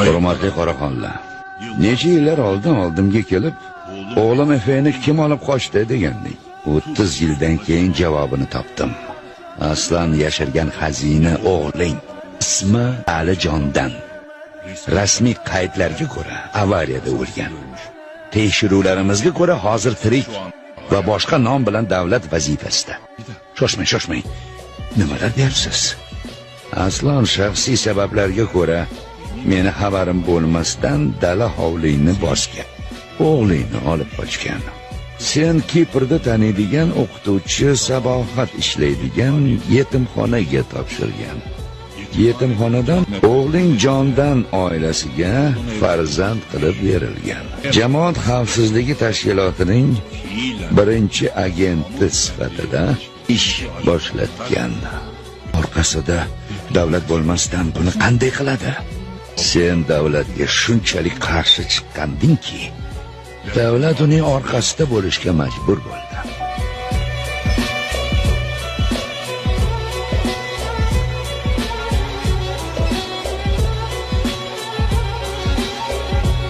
Hurmatli qoraxonlar, necha yillar oldimga kelib, o'g'lim Efeni kim olib qochdi degandek. 30 yildan keyin javobini topdim. Aslan yashirgan xazina o'g'ling. Ismi Alijondan. Rasmiy qaydlarga ko'ra avariyada o'lgan. Tekshiruvlarimizga ko'ra hozir tirik va boshqa nom bilan davlat vazifasida. Shoshmang. Nimalar deyapsiz? Aslan shaxsiy sabablarga ko'ra meni xabarim bo'lmasdan dala hovlingni bosgan. O'g'lingni olib qochgan. Sen Kiprda taniydigan o'qituvchi Sabohat ishlaydigan yetimxonaga topshirgan. Yetimxonadan o'g'ling Jondan oilasiga farzand qilib berilgan. Jamoat xavfsizligi tashkilotining birinchi agenti sifatida ish boshlatgan. Orqasida davlat bo'lmasdan buni qanday qiladi? Sen davlatga shunchalik qarshi chiqqandingki, davlat uning orqasida bo'lishga majbur bo'ldi.